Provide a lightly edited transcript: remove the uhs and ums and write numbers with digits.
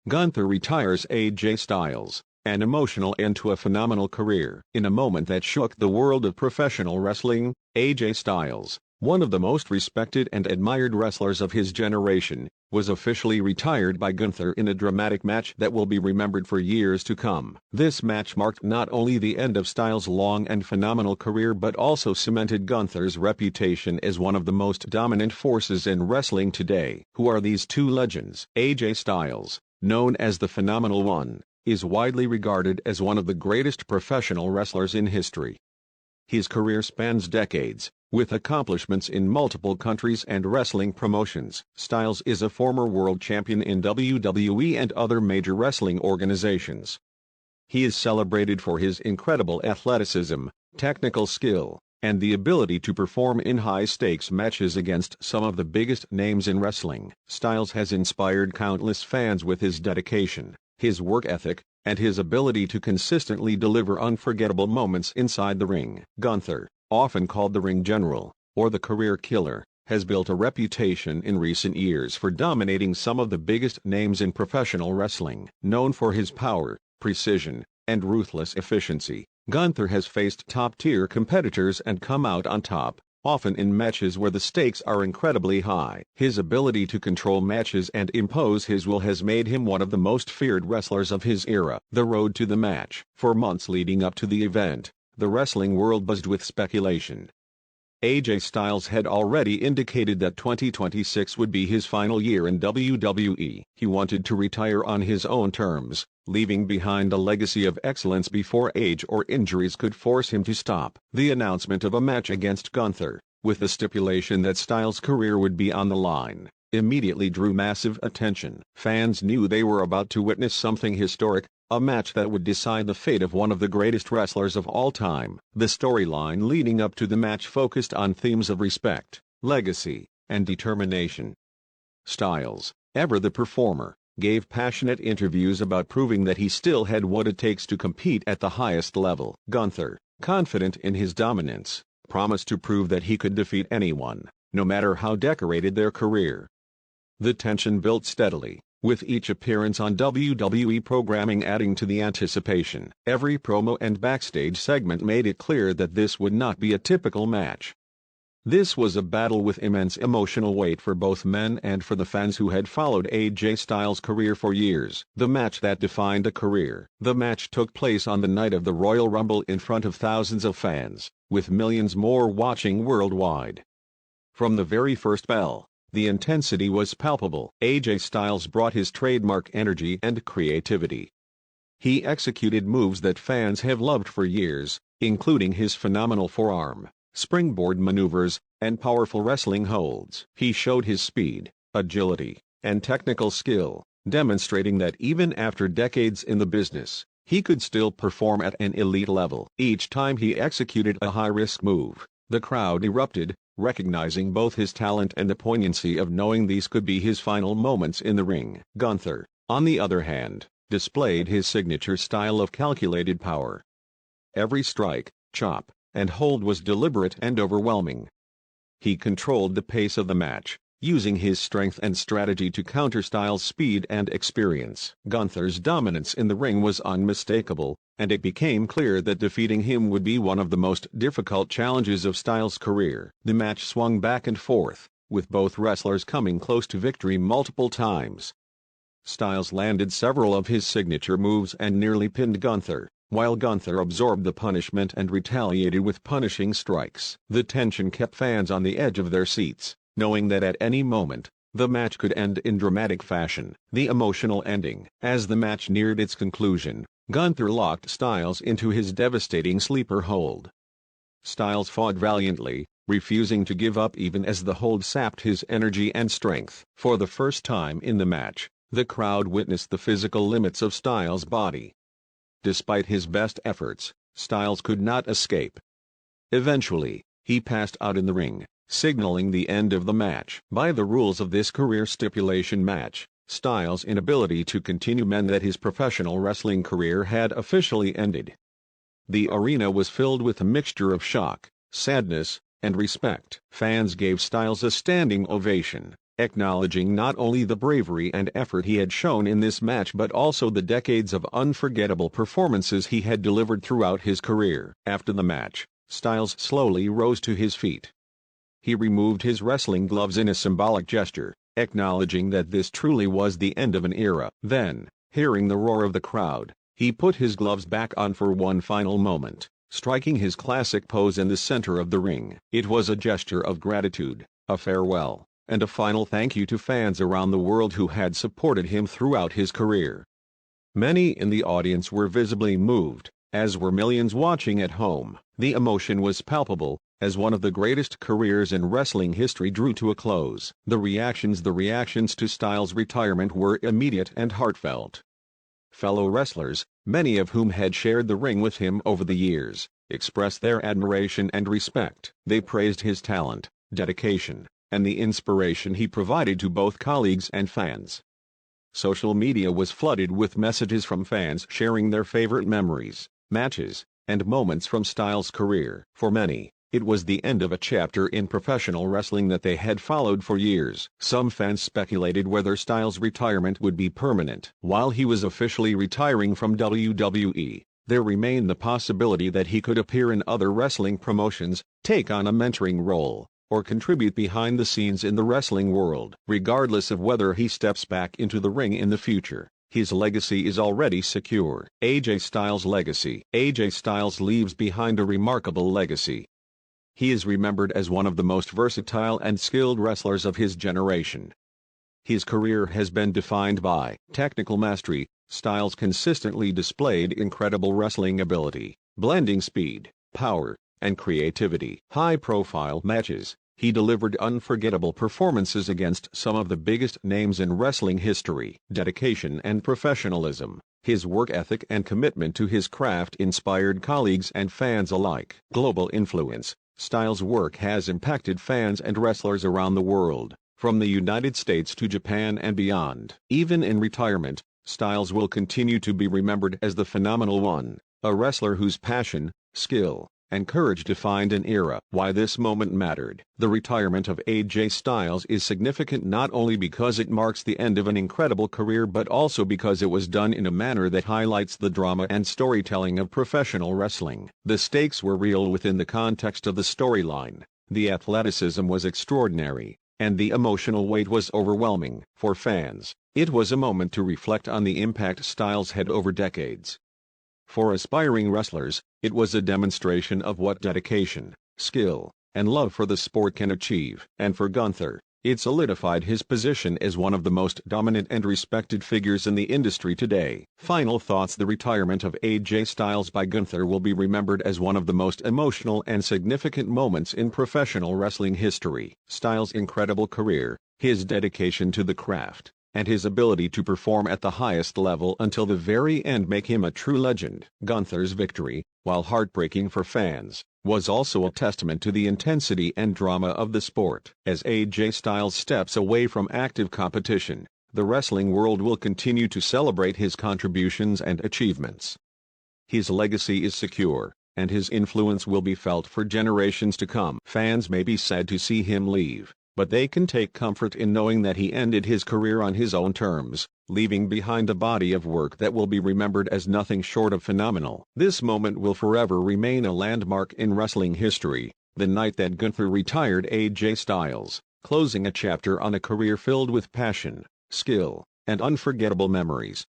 Gunther retires AJ Styles, an emotional end to a phenomenal career. In a moment that shook the world of professional wrestling, AJ Styles, one of the most respected and admired wrestlers of his generation, was officially retired by Gunther in a dramatic match that will be remembered for years to come. This match marked not only the end of Styles' long and phenomenal career but also cemented Gunther's reputation as one of the most dominant forces in wrestling today. Who are these two legends? AJ Styles, known as the Phenomenal One, is widely regarded as one of the greatest professional wrestlers in history. His career spans decades, with accomplishments in multiple countries and wrestling promotions. Styles is a former world champion in WWE and other major wrestling organizations. He is celebrated for his incredible athleticism, technical skill, and the ability to perform in high-stakes matches against some of the biggest names in wrestling. Styles has inspired countless fans with his dedication, his work ethic, and his ability to consistently deliver unforgettable moments inside the ring. Gunther, often called the Ring General, or the Career Killer, has built a reputation in recent years for dominating some of the biggest names in professional wrestling. Known for his power, precision, and ruthless efficiency, Gunther has faced top-tier competitors and come out on top, often in matches where the stakes are incredibly high. His ability to control matches and impose his will has made him one of the most feared wrestlers of his era. The road to the match. For months leading up to the event, the wrestling world buzzed with speculation. AJ Styles had already indicated that 2026 would be his final year in WWE. He wanted to retire on his own terms, leaving behind a legacy of excellence before age or injuries could force him to stop. The announcement of a match against Gunther, with the stipulation that Styles' career would be on the line, immediately drew massive attention. Fans knew they were about to witness something historic, a match that would decide the fate of one of the greatest wrestlers of all time. The storyline leading up to the match focused on themes of respect, legacy, and determination. Styles, ever the performer, gave passionate interviews about proving that he still had what it takes to compete at the highest level. Gunther, confident in his dominance, promised to prove that he could defeat anyone, no matter how decorated their career. The tension built steadily, with each appearance on WWE programming adding to the anticipation. Every promo and backstage segment made it clear that this would not be a typical match. This was a battle with immense emotional weight for both men and for the fans who had followed AJ Styles' career for years. The match that defined a career. The match took place on the night of the Royal Rumble in front of thousands of fans, with millions more watching worldwide. From the very first bell, the intensity was palpable. AJ Styles brought his trademark energy and creativity. He executed moves that fans have loved for years, including his phenomenal forearm, springboard maneuvers, and powerful wrestling holds. He showed his speed, agility, and technical skill, demonstrating that even after decades in the business, he could still perform at an elite level. Each time he executed a high-risk move, the crowd erupted, recognizing both his talent and the poignancy of knowing these could be his final moments in the ring. Gunther, on the other hand, displayed his signature style of calculated power. Every strike, chop, and hold was deliberate and overwhelming. He controlled the pace of the match, using his strength and strategy to counter Styles' speed and experience. Gunther's dominance in the ring was unmistakable, and it became clear that defeating him would be one of the most difficult challenges of Styles' career. The match swung back and forth, with both wrestlers coming close to victory multiple times. Styles landed several of his signature moves and nearly pinned Gunther, while Gunther absorbed the punishment and retaliated with punishing strikes. The tension kept fans on the edge of their seats, knowing that at any moment, the match could end in dramatic fashion. The emotional ending. As the match neared its conclusion, Gunther locked Styles into his devastating sleeper hold. Styles fought valiantly, refusing to give up even as the hold sapped his energy and strength. For the first time in the match, the crowd witnessed the physical limits of Styles' body. Despite his best efforts, Styles could not escape. Eventually, he passed out in the ring, signaling the end of the match. By the rules of this career stipulation match, Styles' inability to continue meant that his professional wrestling career had officially ended. The arena was filled with a mixture of shock, sadness, and respect. Fans gave Styles a standing ovation, acknowledging not only the bravery and effort he had shown in this match but also the decades of unforgettable performances he had delivered throughout his career. After the match, Styles slowly rose to his feet. He removed his wrestling gloves in a symbolic gesture, acknowledging that this truly was the end of an era. Then, hearing the roar of the crowd, he put his gloves back on for one final moment, striking his classic pose in the center of the ring. It was a gesture of gratitude, a farewell, and a final thank you to fans around the world who had supported him throughout his career. Many in the audience were visibly moved, as were millions watching at home. The emotion was palpable, as one of the greatest careers in wrestling history drew to a close. The reactions to Styles' retirement were immediate and heartfelt. Fellow wrestlers, many of whom had shared the ring with him over the years, expressed their admiration and respect. They praised his talent, dedication, and the inspiration he provided to both colleagues and fans. Social media was flooded with messages from fans sharing their favorite memories, matches, and moments from Styles' career. For many, it was the end of a chapter in professional wrestling that they had followed for years. Some fans speculated whether Styles' retirement would be permanent. While he was officially retiring from WWE, there remained the possibility that he could appear in other wrestling promotions, take on a mentoring role, or contribute behind the scenes in the wrestling world. Regardless of whether he steps back into the ring in the future, his legacy is already secure. AJ Styles' legacy. AJ Styles leaves behind a remarkable legacy. He is remembered as one of the most versatile and skilled wrestlers of his generation. His career has been defined by technical mastery. Styles consistently displayed incredible wrestling ability, blending speed, power, and creativity. High-profile matches. He delivered unforgettable performances against some of the biggest names in wrestling history. Dedication and professionalism. His work ethic and commitment to his craft inspired colleagues and fans alike. Global influence. Styles' work has impacted fans and wrestlers around the world, from the United States to Japan and beyond. Even in retirement, Styles will continue to be remembered as the phenomenal one, a wrestler whose passion, skill, and courage defined an era. Why this moment mattered. The retirement of AJ Styles is significant not only because it marks the end of an incredible career but also because it was done in a manner that highlights the drama and storytelling of professional wrestling. The stakes were real within the context of the storyline, the athleticism was extraordinary, and the emotional weight was overwhelming. For fans, it was a moment to reflect on the impact Styles had over decades. For aspiring wrestlers, it was a demonstration of what dedication, skill, and love for the sport can achieve. And for Gunther, it solidified his position as one of the most dominant and respected figures in the industry today. Final thoughts. The retirement of AJ Styles by Gunther will be remembered as one of the most emotional and significant moments in professional wrestling history. Styles' incredible career, his dedication to the craft, and his ability to perform at the highest level until the very end make him a true legend. Gunther's victory, while heartbreaking for fans, was also a testament to the intensity and drama of the sport. As AJ Styles steps away from active competition, the wrestling world will continue to celebrate his contributions and achievements. His legacy is secure, and his influence will be felt for generations to come. Fans may be sad to see him leave, but they can take comfort in knowing that he ended his career on his own terms, leaving behind a body of work that will be remembered as nothing short of phenomenal. This moment will forever remain a landmark in wrestling history, the night that Gunther retired AJ Styles, closing a chapter on a career filled with passion, skill, and unforgettable memories.